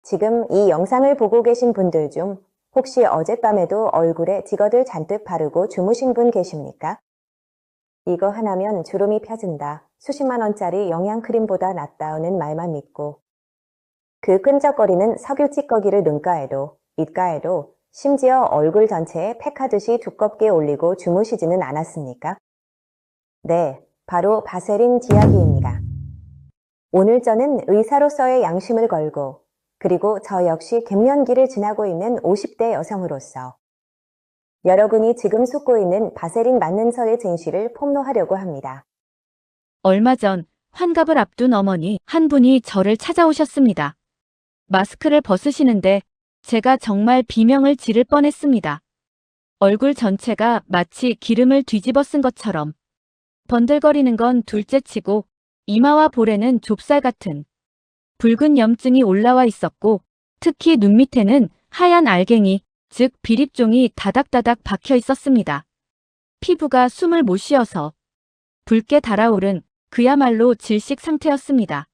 지금 이 영상을 보고 계신 분들 중 혹시 어젯밤에도 얼굴에 디거들 잔뜩 바르고 주무신 분 계십니까? 이거 하나면 주름이 펴진다. 수십만 원짜리 영양크림보다 낫다는 말만 믿고 그 끈적거리는 석유 찌꺼기를 눈가에도 입가에도 심지어 얼굴 전체에 팩하듯이 두껍게 올리고 주무시지는 않았습니까? 네, 바로 바세린 지아기입니다. 오늘 저는 의사로서의 양심을 걸고 그리고 저 역시 갱년기를 지나고 있는 50대 여성으로서 여러분이 지금 쏟고 있는 바세린 맞는서의 진실을 폭로하려고 합니다. 얼마 전 환갑을 앞둔 어머니 한 분이 저를 찾아오셨습니다. 마스크를 벗으시는데 제가 정말 비명을 지를 뻔했습니다. 얼굴 전체가 마치 기름을 뒤집어 쓴 것처럼 번들거리는 건 둘째치고 이마와 볼에는 좁쌀 같은 붉은 염증이 올라와 있었고 특히 눈 밑에는 하얀 알갱이, 즉 비립종이 다닥다닥 박혀 있었습니다. 피부가 숨을 못 쉬어서 붉게 달아오른 그야말로 질식 상태였습니다.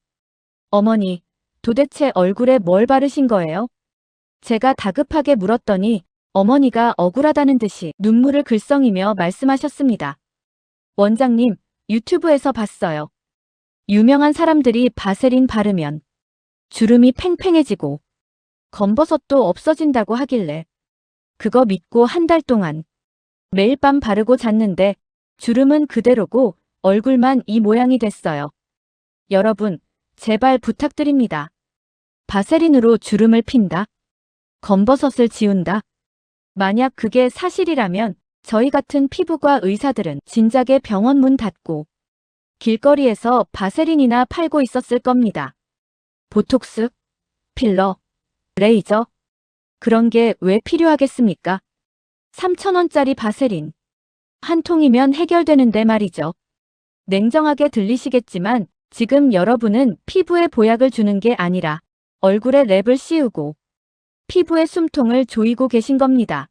어머니, 도대체 얼굴에 뭘 바르신 거예요? 제가 다급하게 물었더니 어머니가 억울하다는 듯이 눈물을 글썽이며 말씀하셨습니다. 원장님, 유튜브에서 봤어요. 유명한 사람들이 바세린 바르면 주름이 팽팽해지고 검버섯도 없어진다고 하길래 그거 믿고 한 달 동안 매일 밤 바르고 잤는데 주름은 그대로고 얼굴만 이 모양이 됐어요. 여러분, 제발 부탁드립니다. 바세린으로 주름을 핀다? 검버섯을 지운다? 만약 그게 사실이라면 저희 같은 피부과 의사들은 진작에 병원 문 닫고 길거리에서 바세린이나 팔고 있었을 겁니다. 보톡스, 필러, 레이저, 그런 게 왜 필요하겠습니까? 3,000원짜리 바세린. 한 통이면 해결되는데 말이죠. 냉정하게 들리시겠지만 지금 여러분은 피부에 보약을 주는 게 아니라 얼굴에 랩을 씌우고 피부의 숨통을 조이고 계신 겁니다.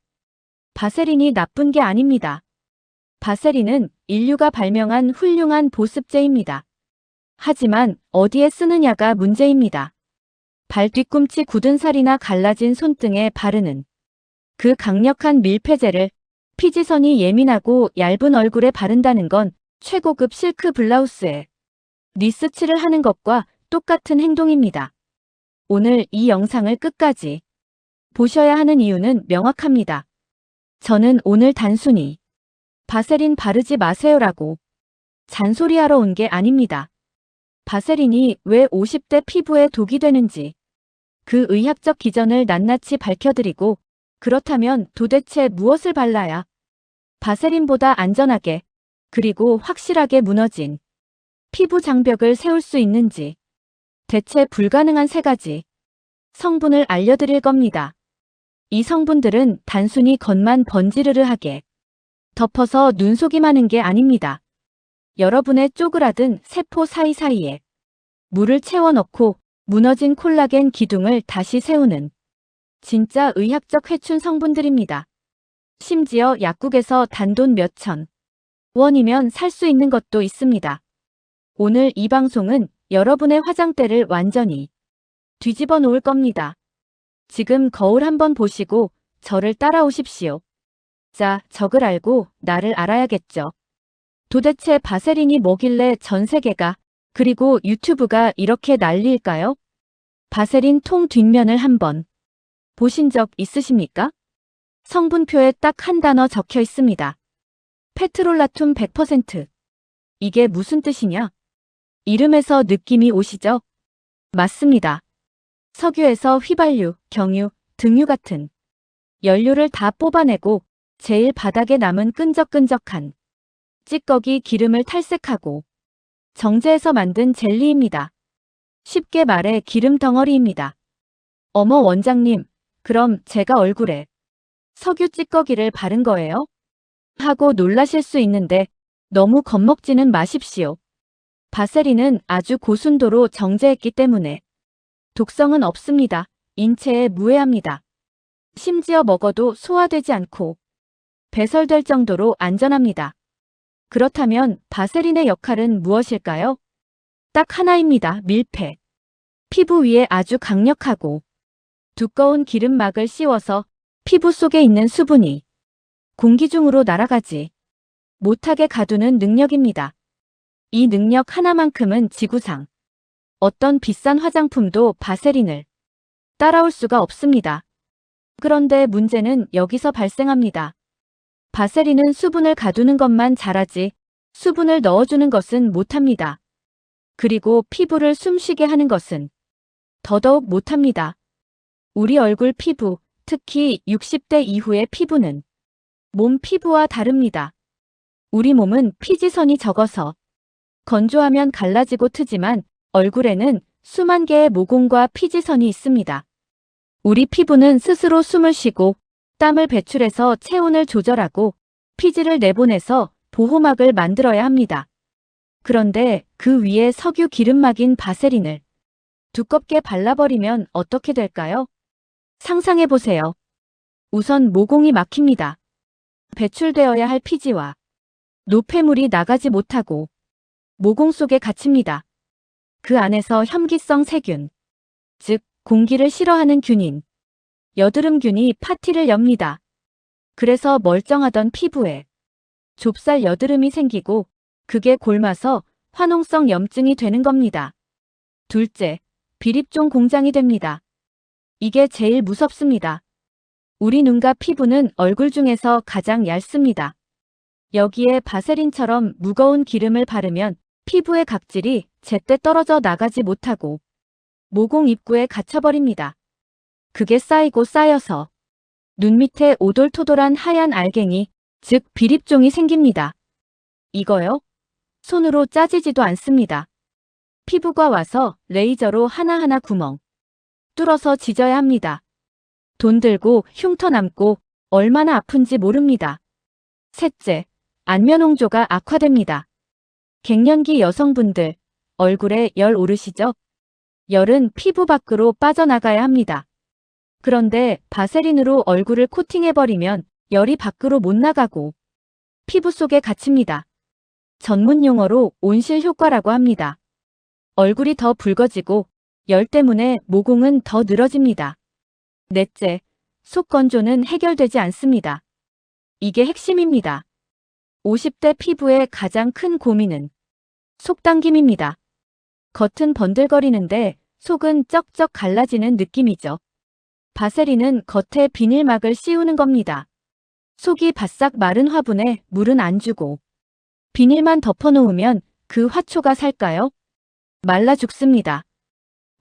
바세린이 나쁜 게 아닙니다. 바세린은 인류가 발명한 훌륭한 보습제입니다. 하지만 어디에 쓰느냐가 문제입니다. 발 뒤꿈치 굳은 살이나 갈라진 손등에 바르는 그 강력한 밀폐제를 피지선이 예민하고 얇은 얼굴에 바른다는 건 최고급 실크 블라우스에 리스칠을 하는 것과 똑같은 행동입니다. 오늘 이 영상을 끝까지 보셔야 하는 이유는 명확합니다. 저는 오늘 단순히 바세린 바르지 마세요라고 잔소리하러 온 게 아닙니다. 바세린이 왜 50대 피부에 독이 되는지 그 의학적 기전을 낱낱이 밝혀드리고 그렇다면 도대체 무엇을 발라야 바세린보다 안전하게 그리고 확실하게 무너진 피부 장벽을 세울 수 있는지 대체 불가능한 3가지 성분을 알려드릴 겁니다. 이 성분들은 단순히 겉만 번지르르하게 덮어서 눈속임하는 게 아닙니다. 여러분의 쪼그라든 세포 사이사이에 물을 채워넣고 무너진 콜라겐 기둥을 다시 세우는 진짜 의학적 회춘 성분들입니다. 심지어 약국에서 단돈 몇천 원이면 살 수 있는 것도 있습니다. 오늘 이 방송은 여러분의 화장대를 완전히 뒤집어 놓을 겁니다. 지금 거울 한번 보시고 저를 따라오십시오. 자, 적을 알고 나를 알아야겠죠. 도대체 바세린이 뭐길래 전 세계가 그리고 유튜브가 이렇게 난리일까요? 바세린 통 뒷면을 한번 보신 적 있으십니까? 성분표에 딱 한 단어 적혀 있습니다. 페트롤라툼 100%. 이게 무슨 뜻이냐? 이름에서 느낌이 오시죠? 맞습니다. 석유에서 휘발유, 경유, 등유 같은 연료를 다 뽑아내고 제일 바닥에 남은 끈적끈적한 찌꺼기 기름을 탈색하고 정제해서 만든 젤리입니다. 쉽게 말해 기름 덩어리입니다. 어머 원장님, 그럼 제가 얼굴에 석유 찌꺼기를 바른 거예요? 하고 놀라실 수 있는데 너무 겁먹지는 마십시오. 바세린은 아주 고순도로 정제했기 때문에 독성은 없습니다. 인체에 무해합니다. 심지어 먹어도 소화되지 않고 배설될 정도로 안전합니다. 그렇다면 바세린의 역할은 무엇일까요? 딱 하나입니다. 밀폐. 피부 위에 아주 강력하고 두꺼운 기름막을 씌워서 피부 속에 있는 수분이 공기 중으로 날아가지 못하게 가두는 능력입니다. 이 능력 하나만큼은 지구상 어떤 비싼 화장품도 바세린을 따라올 수가 없습니다. 그런데 문제는 여기서 발생합니다. 바세린은 수분을 가두는 것만 잘하지 수분을 넣어주는 것은 못합니다. 그리고 피부를 숨쉬게 하는 것은 더더욱 못합니다. 우리 얼굴 피부, 특히 60대 이후의 피부는 몸 피부와 다릅니다. 우리 몸은 피지선이 적어서 건조하면 갈라지고 트지만 얼굴에는 수만 개의 모공과 피지선이 있습니다. 우리 피부는 스스로 숨을 쉬고 땀을 배출해서 체온을 조절하고 피지를 내보내서 보호막을 만들어야 합니다. 그런데 그 위에 석유 기름막인 바세린을 두껍게 발라버리면 어떻게 될까요? 상상해보세요. 우선 모공이 막힙니다. 배출되어야 할 피지와 노폐물이 나가지 못하고 모공 속에 갇힙니다. 그 안에서 혐기성 세균, 즉 공기를 싫어하는 균인, 여드름균이 파티를 엽니다. 그래서 멀쩡하던 피부에 좁쌀 여드름이 생기고 그게 골마서 화농성 염증이 되는 겁니다. 둘째, 비립종 공장이 됩니다. 이게 제일 무섭습니다. 우리 눈과 피부는 얼굴 중에서 가장 얇습니다. 여기에 바세린처럼 무거운 기름을 바르면 피부의 각질이 제때 떨어져 나가지 못하고 모공 입구에 갇혀버립니다. 그게 쌓이고 쌓여서 눈 밑에 오돌토돌한 하얀 알갱이, 즉 비립종이 생깁니다. 이거요? 손으로 짜지지도 않습니다. 피부과 와서 레이저로 하나하나 구멍 뚫어서 지져야 합니다. 돈 들고 흉터 남고 얼마나 아픈지 모릅니다. 셋째, 안면홍조가 악화됩니다. 갱년기 여성분들, 얼굴에 열 오르시죠? 열은 피부 밖으로 빠져나가야 합니다. 그런데 바세린으로 얼굴을 코팅해버리면 열이 밖으로 못 나가고 피부 속에 갇힙니다. 전문 용어로 온실 효과라고 합니다. 얼굴이 더 붉어지고 열 때문에 모공은 더 늘어집니다. 넷째, 속 건조는 해결되지 않습니다. 이게 핵심입니다. 50대 피부의 가장 큰 고민은 속당김입니다. 겉은 번들거리는데 속은 쩍쩍 갈라지는 느낌이죠. 바세린은 겉에 비닐막을 씌우는 겁니다. 속이 바싹 마른 화분에 물은 안 주고 비닐만 덮어놓으면 그 화초가 살까요? 말라 죽습니다.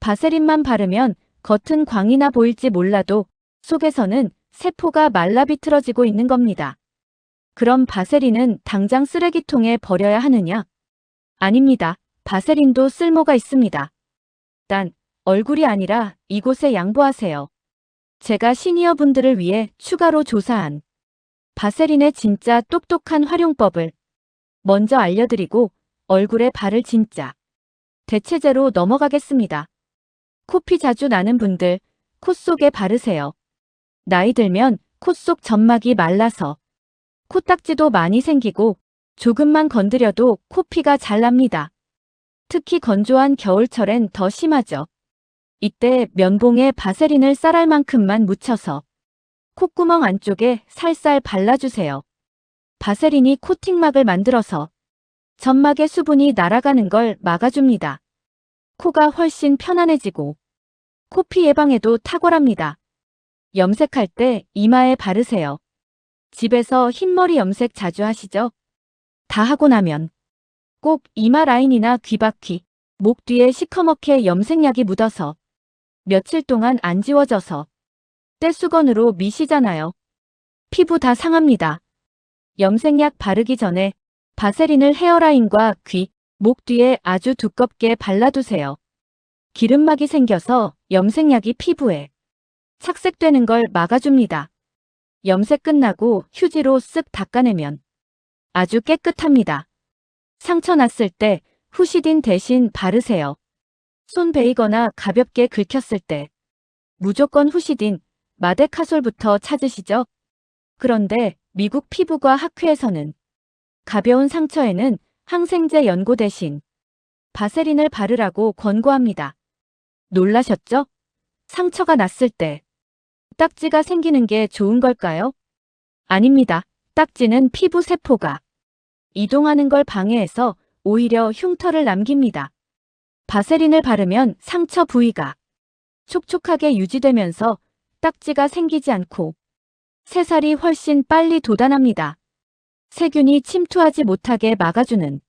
바세린만 바르면 겉은 광이 나 보일지 몰라도 속에서는 세포가 말라 비틀어지고 있는 겁니다. 그럼 바세린은 당장 쓰레기통에 버려야 하느냐? 아닙니다. 바세린도 쓸모가 있습니다. 단, 얼굴이 아니라 이곳에 양보하세요. 제가 시니어 분들을 위해 추가로 조사한 바세린의 진짜 똑똑한 활용법을 먼저 알려드리고 얼굴에 바를 진짜 대체제로 넘어가겠습니다. 코피 자주 나는 분들, 코 속에 바르세요. 나이 들면 코 속 점막이 말라서 코딱지도 많이 생기고 조금만 건드려도 코피가 잘 납니다. 특히 건조한 겨울철엔 더 심하죠. 이때 면봉에 바세린을 쌀알 만큼만 묻혀서 콧구멍 안쪽에 살살 발라주세요. 바세린이 코팅막을 만들어서 점막의 수분이 날아가는 걸 막아줍니다. 코가 훨씬 편안해지고 코피 예방에도 탁월합니다. 염색할 때 이마에 바르세요. 집에서 흰머리 염색 자주 하시죠? 다 하고 나면 꼭 이마 라인이나 귀바퀴, 목 뒤에 시커멓게 염색약이 묻어서 며칠 동안 안 지워져서 떼수건으로 미시잖아요. 피부 다 상합니다. 염색약 바르기 전에 바세린을 헤어라인과 귀, 목 뒤에 아주 두껍게 발라두세요. 기름막이 생겨서 염색약이 피부에 착색되는 걸 막아줍니다. 염색 끝나고 휴지로 쓱 닦아내면 아주 깨끗합니다. 상처 났을 때 후시딘 대신 바르세요. 손 베이거나 가볍게 긁혔을 때 무조건 후시딘, 마데카솔부터 찾으시죠? 그런데 미국 피부과 학회에서는 가벼운 상처에는 항생제 연고 대신 바세린을 바르라고 권고합니다. 놀라셨죠? 상처가 났을 때 딱지가 생기는 게 좋은 걸까요? 아닙니다. 딱지는 피부 세포가 이동하는 걸 방해해서 오히려 흉터를 남깁니다. 바세린을 바르면 상처 부위가 촉촉하게 유지되면서 딱지가 생기지 않고 새살이 훨씬 빨리 돋아납니다. 세균이 침투하지 못하게 막아주는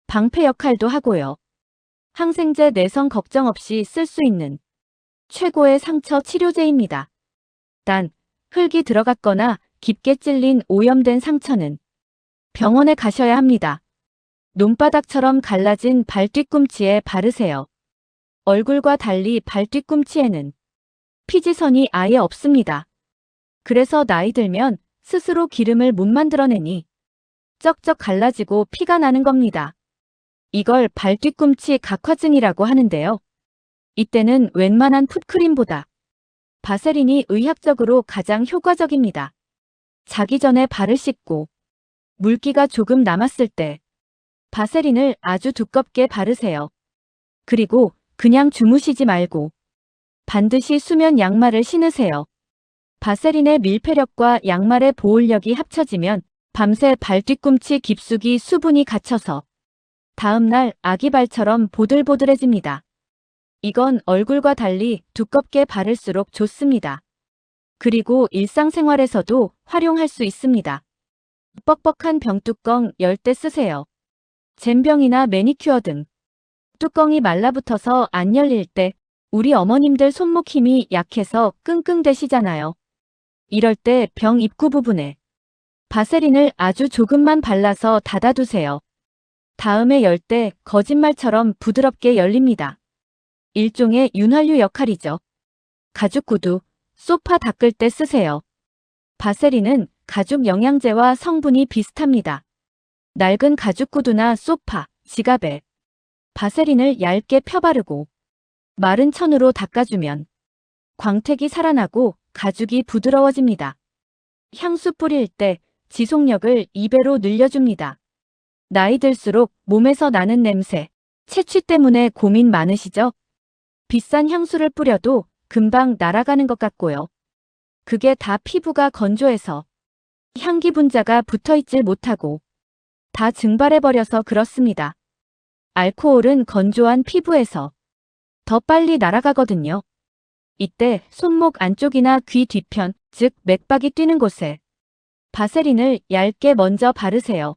방패 역할도 하고요. 항생제 내성 걱정 없이 쓸 수 있는 최고의 상처 치료제입니다. 단, 흙이 들어갔거나 깊게 찔린 오염된 상처는 병원에 가셔야 합니다. 논바닥처럼 갈라진 발 뒤꿈치에 바르세요. 얼굴과 달리 발 뒤꿈치에는 피지선이 아예 없습니다. 그래서 나이 들면 스스로 기름을 못 만들어내니 쩍쩍 갈라지고 피가 나는 겁니다. 이걸 발 뒤꿈치 각화증이라고 하는데요. 이때는 웬만한 풋크림보다 바세린이 의학적으로 가장 효과적입니다. 자기 전에 발을 씻고 물기가 조금 남았을 때 바세린을 아주 두껍게 바르세요. 그리고 그냥 주무시지 말고 반드시 수면 양말을 신으세요. 바세린의 밀폐력과 양말의 보온력이 합쳐지면 밤새 발 뒤꿈치 깊숙이 수분이 갇혀서 다음날 아기 발처럼 보들보들해집니다. 이건 얼굴과 달리 두껍게 바를수록 좋습니다. 그리고 일상생활에서도 활용할 수 있습니다. 뻑뻑한 병뚜껑 열 때 쓰세요. 잼병이나 매니큐어 등 뚜껑이 말라붙어서 안 열릴 때 우리 어머님들 손목 힘이 약해서 끙끙대시잖아요. 이럴 때 병 입구 부분에 바세린을 아주 조금만 발라서 닫아두세요. 다음에 열 때 거짓말처럼 부드럽게 열립니다. 일종의 윤활유 역할이죠. 가죽 구두, 소파 닦을 때 쓰세요. 바세린은 가죽 영양제와 성분이 비슷합니다. 낡은 가죽 구두나 소파, 지갑에 바세린을 얇게 펴바르고 마른 천으로 닦아주면 광택이 살아나고 가죽이 부드러워집니다. 향수 뿌릴 때 지속력을 2배로 늘려줍니다. 나이 들수록 몸에서 나는 냄새, 채취 때문에 고민 많으시죠? 비싼 향수를 뿌려도 금방 날아가는 것 같고요. 그게 다 피부가 건조해서 향기 분자가 붙어있질 못하고 다 증발해버려서 그렇습니다. 알코올은 건조한 피부에서 더 빨리 날아가거든요. 이때 손목 안쪽이나 귀 뒤편, 즉 맥박이 뛰는 곳에 바세린을 얇게 먼저 바르세요.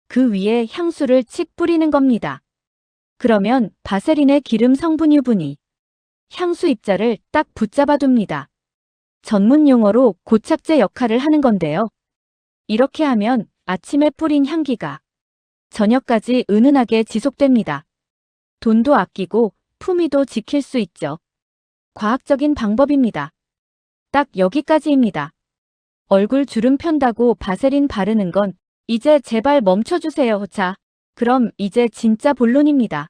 그 위에 향수를 칙 뿌리는 겁니다. 그러면 바세린의 기름 성분 유분이 향수 입자를 딱 붙잡아둡니다. 전문 용어로 고착제 역할을 하는 건데요. 이렇게 하면 아침에 뿌린 향기가 저녁까지 은은하게 지속됩니다. 돈도 아끼고 품위도 지킬 수 있죠. 과학적인 방법입니다. 딱 여기까지입니다. 얼굴 주름 편다고 바세린 바르는 건 이제 제발 멈춰주세요. 자, 그럼 이제 진짜 본론입니다.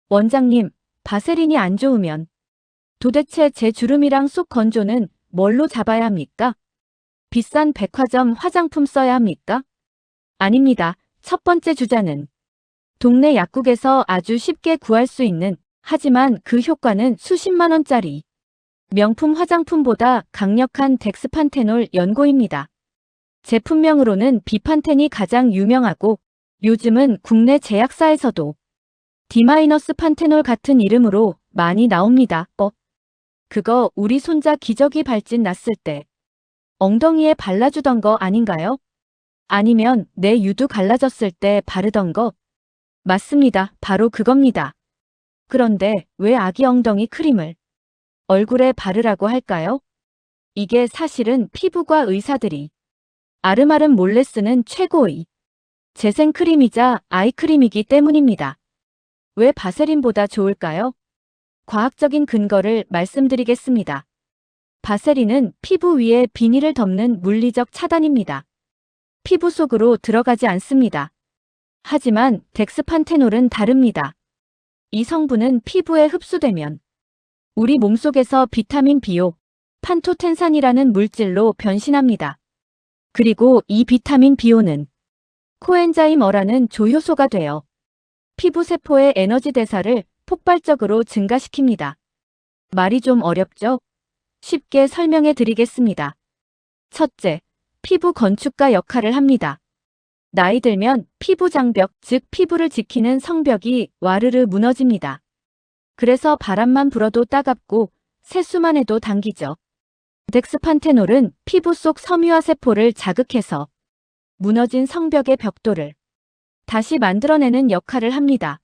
원장님, 바세린이 안 좋으면 도대체 제 주름이랑 속 건조는 뭘로 잡아야 합니까? 비싼 백화점 화장품 써야 합니까? 아닙니다. 첫 번째 주자는 동네 약국에서 아주 쉽게 구할 수 있는, 하지만 그 효과는 수십만 원짜리 명품 화장품보다 강력한 덱스판테놀 연고입니다. 제품명으로는 비판텐이 가장 유명하고 요즘은 국내 제약사에서도 D-판테놀 같은 이름으로 많이 나옵니다. 그거 우리 손자 기저귀 발진 났을 때 엉덩이에 발라주던 거 아닌가요? 아니면 내 유두 갈라졌을 때 바르던 거? 맞습니다. 바로 그겁니다. 그런데 왜 아기 엉덩이 크림을 얼굴에 바르라고 할까요? 이게 사실은 피부과 의사들이 아름아름 몰래 쓰는 최고의 재생 크림이자 아이크림이기 때문입니다. 왜 바세린보다 좋을까요? 과학적인 근거를 말씀드리겠습니다. 바세린은 피부 위에 비닐을 덮는 물리적 차단입니다. 피부 속으로 들어가지 않습니다. 하지만 덱스판테놀은 다릅니다. 이 성분은 피부에 흡수되면 우리 몸속에서 비타민 B5, 판토텐산이라는 물질로 변신합니다. 그리고 이 비타민 B5는 코엔자임어라는 조효소가 되어 피부 세포의 에너지 대사를 폭발적으로 증가시킵니다. 말이 좀 어렵죠? 쉽게 설명해 드리겠습니다. 첫째, 피부 건축가 역할을 합니다. 나이 들면 피부 장벽, 즉 피부를 지키는 성벽이 와르르 무너집니다. 그래서 바람만 불어도 따갑고 세수만 해도 당기죠. 덱스판테놀은 피부 속 섬유화 세포를 자극해서 무너진 성벽의 벽돌을 다시 만들어내는 역할을 합니다.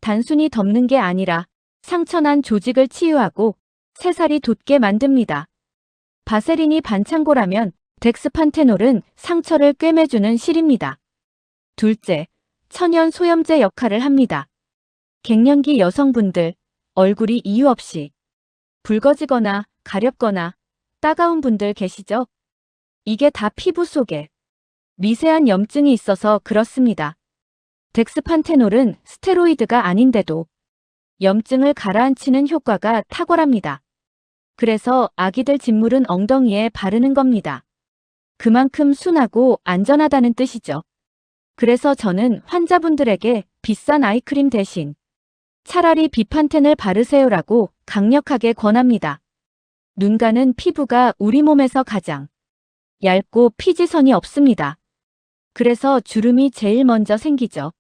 단순히 덮는 게 아니라 상처난 조직을 치유하고 새살이 돋게 만듭니다. 바세린이 반창고라면 덱스판테놀은 상처를 꿰매주는 실입니다. 둘째, 천연 소염제 역할을 합니다. 갱년기 여성분들, 얼굴이 이유 없이 붉어지거나 가렵거나 따가운 분들 계시죠? 이게 다 피부 속에 미세한 염증이 있어서 그렇습니다. 덱스판테놀은 스테로이드가 아닌데도 염증을 가라앉히는 효과가 탁월합니다. 그래서 아기들 진물은 엉덩이에 바르는 겁니다. 그만큼 순하고 안전하다는 뜻이죠. 그래서 저는 환자분들에게 비싼 아이크림 대신 차라리 비판텐을 바르세요라고 강력하게 권합니다. 눈가는 피부가 우리 몸에서 가장 얇고 피지선이 없습니다. 그래서 주름이 제일 먼저 생기죠.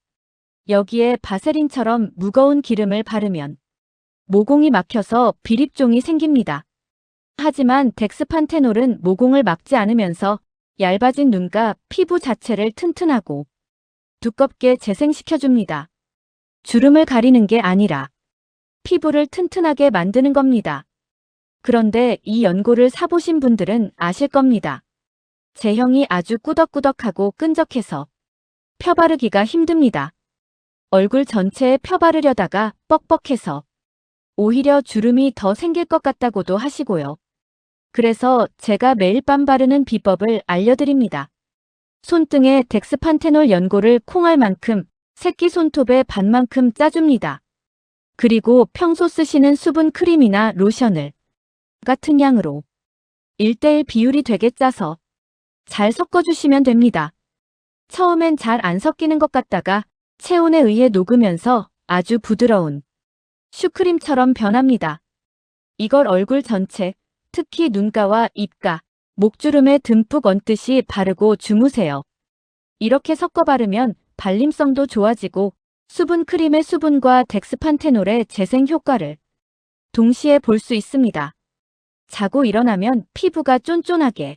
여기에 바세린처럼 무거운 기름을 바르면 모공이 막혀서 비립종이 생깁니다. 하지만 덱스판테놀은 모공을 막지 않으면서 얇아진 눈가 피부 자체를 튼튼하고 두껍게 재생시켜줍니다. 주름을 가리는 게 아니라 피부를 튼튼하게 만드는 겁니다. 그런데 이 연고를 사보신 분들은 아실 겁니다. 제형이 아주 꾸덕꾸덕하고 끈적해서 펴바르기가 힘듭니다. 얼굴 전체에 펴바르려다가 뻑뻑해서 오히려 주름이 더 생길 것 같다고도 하시고요. 그래서 제가 매일 밤 바르는 비법을 알려드립니다. 손등에 덱스판테놀 연고를 콩알만큼 새끼 손톱의 반만큼 짜줍니다. 그리고 평소 쓰시는 수분 크림이나 로션을 같은 양으로 1:1 비율이 되게 짜서 잘 섞어주시면 됩니다. 처음엔 잘 안 섞이는 것 같다가 체온에 의해 녹으면서 아주 부드러운 슈크림처럼 변합니다. 이걸 얼굴 전체, 특히 눈가와 입가, 목주름에 듬뿍 얹듯이 바르고 주무세요. 이렇게 섞어 바르면 발림성도 좋아지고 수분 크림의 수분과 덱스판테놀의 재생 효과를 동시에 볼 수 있습니다. 자고 일어나면 피부가 쫀쫀하게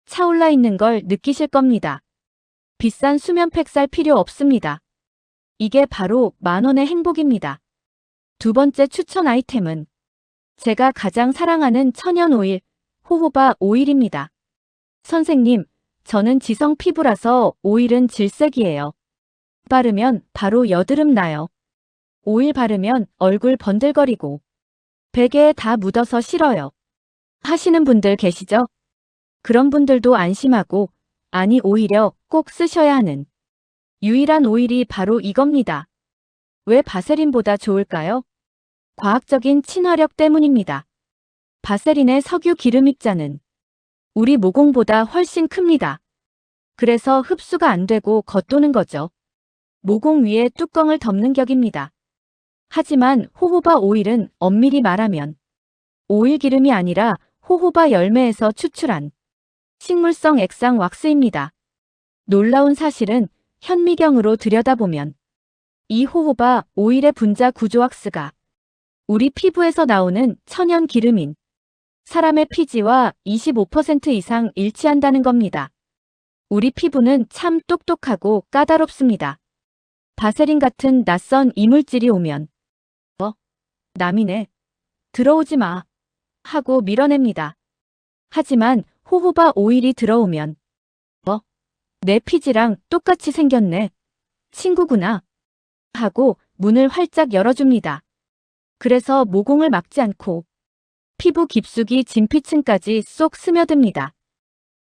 차올라 있는 걸 느끼실 겁니다. 비싼 수면팩 살 필요 없습니다. 이게 바로 만원의 행복입니다. 두 번째 추천 아이템은 제가 가장 사랑하는 천연 오일, 호호바 오일입니다. 선생님, 저는 지성 피부라서 오일은 질색이에요. 바르면 바로 여드름 나요. 오일 바르면 얼굴 번들거리고 베개에 다 묻어서 싫어요. 하시는 분들 계시죠? 그런 분들도 안심하고, 아니 오히려 꼭 쓰셔야 하는 유일한 오일이 바로 이겁니다. 왜 바세린보다 좋을까요? 과학적인 친화력 때문입니다. 바세린의 석유 기름 입자는 우리 모공보다 훨씬 큽니다. 그래서 흡수가 안 되고 겉도는 거죠. 모공 위에 뚜껑을 덮는 격입니다. 하지만 호호바 오일은 엄밀히 말하면 오일 기름이 아니라 호호바 열매에서 추출한 식물성 액상 왁스입니다. 놀라운 사실은 현미경으로 들여다보면 이 호호바 오일의 분자 구조 왁스가 우리 피부에서 나오는 천연 기름인 사람의 피지와 25% 이상 일치한다는 겁니다. 우리 피부는 참 똑똑하고 까다롭습니다. 바세린 같은 낯선 이물질이 오면 남이네. 들어오지 마. 하고 밀어냅니다. 하지만 호호바 오일이 들어오면 내 피지랑 똑같이 생겼네. 친구구나. 하고 문을 활짝 열어줍니다. 그래서 모공을 막지 않고 피부 깊숙이 진피층까지 쏙 스며듭니다.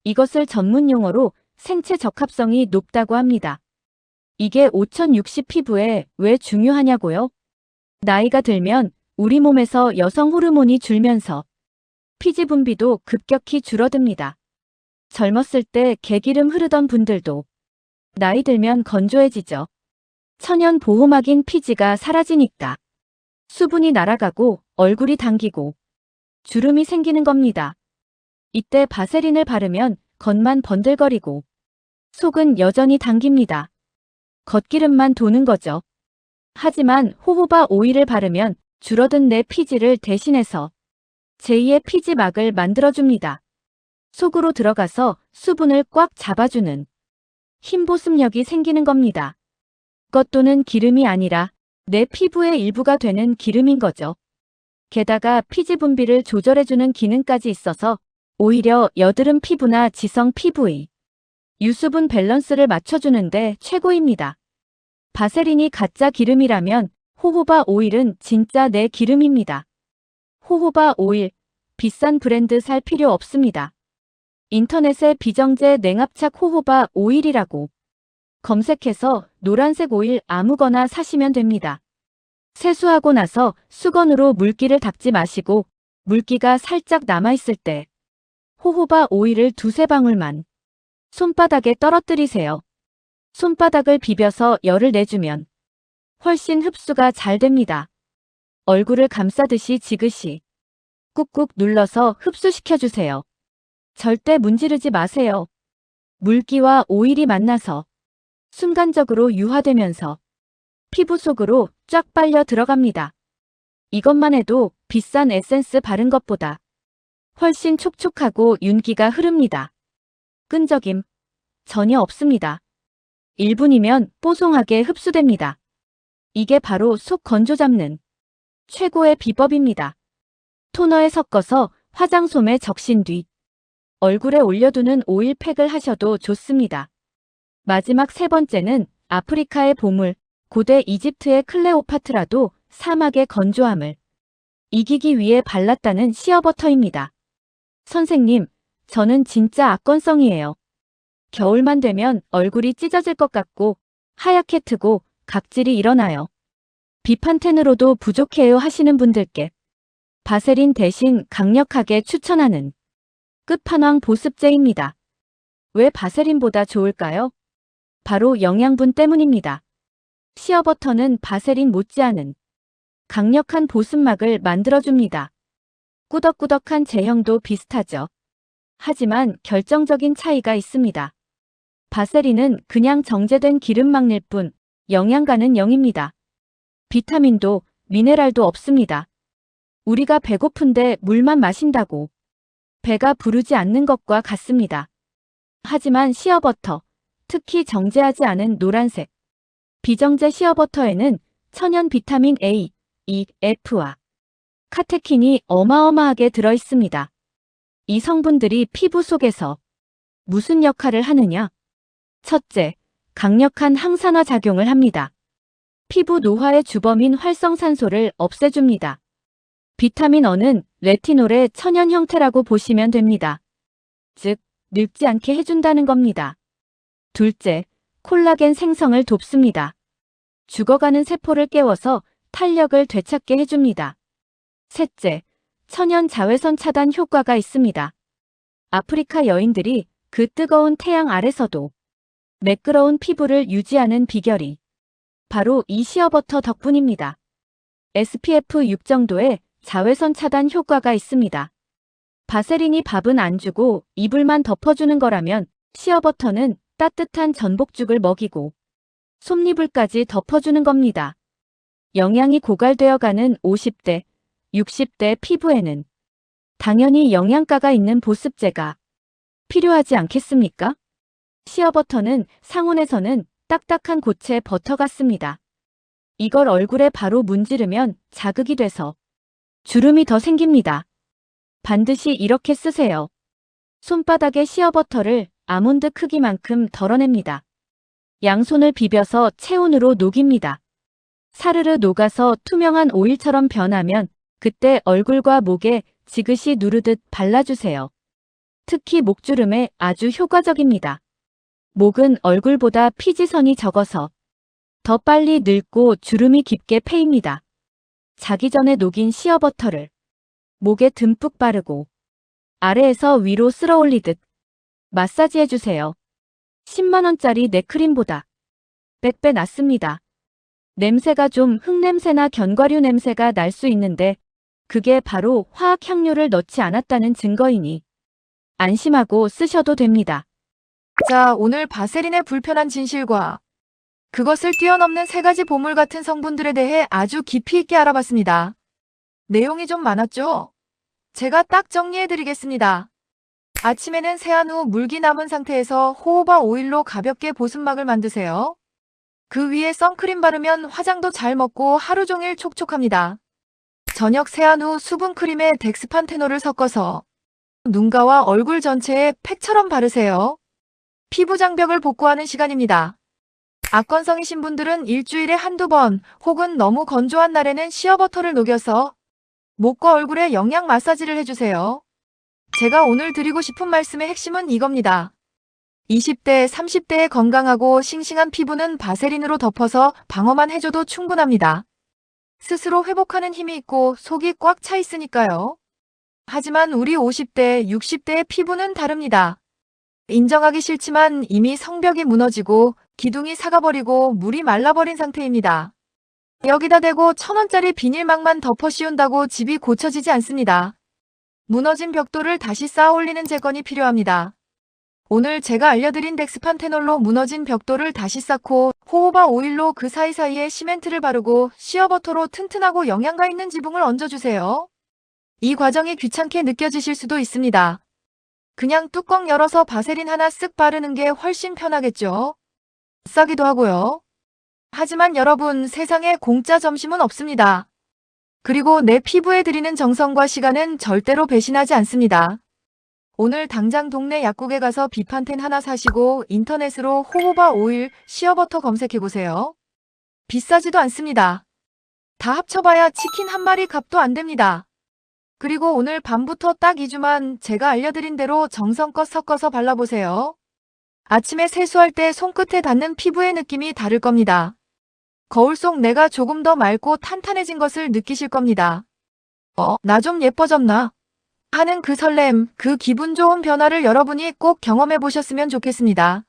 이것을 전문 용어로 생체 적합성이 높다고 합니다. 이게 5060 피부에 왜 중요하냐고요? 나이가 들면 우리 몸에서 여성 호르몬이 줄면서 피지 분비도 급격히 줄어듭니다. 젊었을 때 개기름 흐르던 분들도 나이 들면 건조해지죠. 천연 보호막인 피지가 사라지니까 수분이 날아가고 얼굴이 당기고 주름이 생기는 겁니다. 이때 바세린을 바르면 겉만 번들거리고 속은 여전히 당깁니다. 겉기름만 도는 거죠. 하지만 호호바 오일을 바르면 줄어든 내 피지를 대신해서 제2의 피지막을 만들어줍니다. 속으로 들어가서 수분을 꽉 잡아주는 힘 보습력이 생기는 겁니다. 것 또는 기름이 아니라 내 피부의 일부가 되는 기름인 거죠. 게다가 피지 분비를 조절해주는 기능까지 있어서 오히려 여드름 피부나 지성 피부의 유수분 밸런스를 맞춰주는데 최고입니다. 바세린이 가짜 기름이라면 호호바 오일은 진짜 내 기름입니다. 호호바 오일, 비싼 브랜드 살 필요 없습니다. 인터넷에 비정제 냉압착 호호바 오일이라고 검색해서 노란색 오일 아무거나 사시면 됩니다. 세수하고 나서 수건으로 물기를 닦지 마시고 물기가 살짝 남아있을 때 호호바 오일을 두세 방울만 손바닥에 떨어뜨리세요. 손바닥을 비벼서 열을 내주면 훨씬 흡수가 잘 됩니다. 얼굴을 감싸듯이 지그시 꾹꾹 눌러서 흡수시켜주세요. 절대 문지르지 마세요. 물기와 오일이 만나서 순간적으로 유화되면서 피부 속으로 쫙 빨려 들어갑니다. 이것만 해도 비싼 에센스 바른 것보다 훨씬 촉촉하고 윤기가 흐릅니다. 끈적임 전혀 없습니다. 1분이면 뽀송하게 흡수됩니다. 이게 바로 속 건조 잡는 최고의 비법입니다. 토너에 섞어서 화장솜에 적신 뒤 얼굴에 올려두는 오일팩을 하셔도 좋습니다. 마지막 세 번째는 아프리카의 보물, 고대 이집트의 클레오파트라도 사막의 건조함을 이기기 위해 발랐다는 시어버터입니다. 선생님, 저는 진짜 악건성이에요. 겨울만 되면 얼굴이 찢어질 것 같고 하얗게 트고 각질이 일어나요. 비판텐으로도 부족해요 하시는 분들께 바세린 대신 강력하게 추천하는 끝판왕 보습제입니다. 왜 바세린보다 좋을까요? 바로 영양분 때문입니다. 시어버터는 바세린 못지않은 강력한 보습막을 만들어줍니다. 꾸덕꾸덕한 제형도 비슷하죠. 하지만 결정적인 차이가 있습니다. 바세린은 그냥 정제된 기름막일 뿐 영양가는 0입니다. 비타민도 미네랄도 없습니다. 우리가 배고픈데 물만 마신다고 배가 부르지 않는 것과 같습니다. 하지만 시어버터, 특히 정제하지 않은 노란색 비정제 시어버터에는 천연 비타민 A, E, F와 카테킨이 어마어마하게 들어있습니다. 이 성분들이 피부 속에서 무슨 역할을 하느냐? 첫째, 강력한 항산화 작용을 합니다. 피부 노화의 주범인 활성산소를 없애줍니다. 비타민 E는 레티놀의 천연 형태라고 보시면 됩니다. 즉, 늙지 않게 해준다는 겁니다. 둘째, 콜라겐 생성을 돕습니다. 죽어가는 세포를 깨워서 탄력을 되찾게 해줍니다. 셋째, 천연 자외선 차단 효과가 있습니다. 아프리카 여인들이 그 뜨거운 태양 아래서도 매끄러운 피부를 유지하는 비결이 바로 이 시어버터 덕분입니다. SPF 6 정도의 자외선 차단 효과가 있습니다. 바세린이 밥은 안 주고 이불만 덮어주는 거라면 시어버터는 따뜻한 전복죽을 먹이고 솜니불까지 덮어주는 겁니다. 영양이 고갈되어가는 50대, 60대 피부에는 당연히 영양가가 있는 보습제가 필요하지 않겠습니까? 시어버터는 상온에서는 딱딱한 고체 버터 같습니다. 이걸 얼굴에 바로 문지르면 자극이 돼서 주름이 더 생깁니다. 반드시 이렇게 쓰세요. 손바닥에 시어버터를 아몬드 크기만큼 덜어냅니다. 양손을 비벼서 체온으로 녹입니다. 사르르 녹아서 투명한 오일처럼 변하면 그때 얼굴과 목에 지그시 누르듯 발라주세요. 특히 목주름에 아주 효과적입니다. 목은 얼굴보다 피지선이 적어서 더 빨리 늙고 주름이 깊게 패입니다. 자기 전에 녹인 시어버터를 목에 듬뿍 바르고 아래에서 위로 쓸어 올리듯 마사지해주세요. 10만원짜리 넥크림보다 100배 낫습니다. 냄새가 좀 흙냄새나 견과류 냄새가 날 수 있는데 그게 바로 화학 향료를 넣지 않았다는 증거이니 안심하고 쓰셔도 됩니다. 자, 오늘 바세린의 불편한 진실과 그것을 뛰어넘는 3가지 보물 같은 성분들에 대해 아주 깊이 있게 알아봤습니다. 내용이 좀 많았죠? 제가 딱 정리해드리겠습니다. 아침에는 세안 후 물기 남은 상태에서 호호바 오일로 가볍게 보습막을 만드세요. 그 위에 선크림 바르면 화장도 잘 먹고 하루 종일 촉촉합니다. 저녁 세안 후 수분크림에 덱스판테놀을 섞어서 눈가와 얼굴 전체에 팩처럼 바르세요. 피부 장벽을 복구하는 시간입니다. 악건성이신 분들은 일주일에 한두 번 혹은 너무 건조한 날에는 시어버터를 녹여서 목과 얼굴에 영양 마사지를 해주세요. 제가 오늘 드리고 싶은 말씀의 핵심은 이겁니다. 20대, 30대의 건강하고 싱싱한 피부는 바세린으로 덮어서 방어만 해줘도 충분합니다. 스스로 회복하는 힘이 있고 속이 꽉 차 있으니까요. 하지만 우리 50대, 60대의 피부는 다릅니다. 인정하기 싫지만 이미 성벽이 무너지고 기둥이 삭아버리고 물이 말라버린 상태입니다. 여기다 대고 1,000원짜리 비닐막만 덮어 씌운다고 집이 고쳐지지 않습니다. 무너진 벽돌을 다시 쌓아 올리는 재건이 필요합니다. 오늘 제가 알려드린 덱스판테놀로 무너진 벽돌을 다시 쌓고 호호바 오일로 그 사이사이에 시멘트를 바르고 시어버터로 튼튼하고 영양가 있는 지붕을 얹어주세요. 이 과정이 귀찮게 느껴지실 수도 있습니다. 그냥 뚜껑 열어서 바세린 하나 쓱 바르는 게 훨씬 편하겠죠? 싸기도 하고요. 하지만 여러분, 세상에 공짜 점심은 없습니다. 그리고 내 피부에 들이는 정성과 시간은 절대로 배신하지 않습니다. 오늘 당장 동네 약국에 가서 비판텐 하나 사시고 인터넷으로 호호바 오일, 시어버터 검색해보세요. 비싸지도 않습니다. 다 합쳐봐야 치킨 한 마리 값도 안 됩니다. 그리고 오늘 밤부터 딱 2주만 제가 알려드린 대로 정성껏 섞어서 발라보세요. 아침에 세수할 때 손끝에 닿는 피부의 느낌이 다를 겁니다. 거울 속 내가 조금 더 맑고 탄탄해진 것을 느끼실 겁니다. 나 좀 예뻐졌나? 하는 그 설렘, 그 기분 좋은 변화를 여러분이 꼭 경험해 보셨으면 좋겠습니다.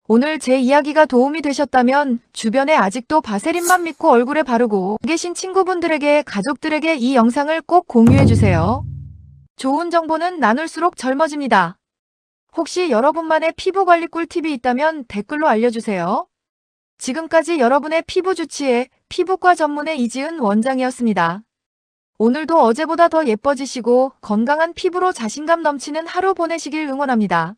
오늘 제 이야기가 도움이 되셨다면 주변에 아직도 바세린만 믿고 얼굴에 바르고 계신 친구분들에게, 가족들에게 이 영상을 꼭 공유해 주세요. 좋은 정보는 나눌수록 젊어집니다. 혹시 여러분만의 피부 관리 꿀팁이 있다면 댓글로 알려주세요. 지금까지 여러분의 피부 주치의 피부과 전문의 이지은 원장이었습니다. 오늘도 어제보다 더 예뻐지시고 건강한 피부로 자신감 넘치는 하루 보내시길 응원합니다.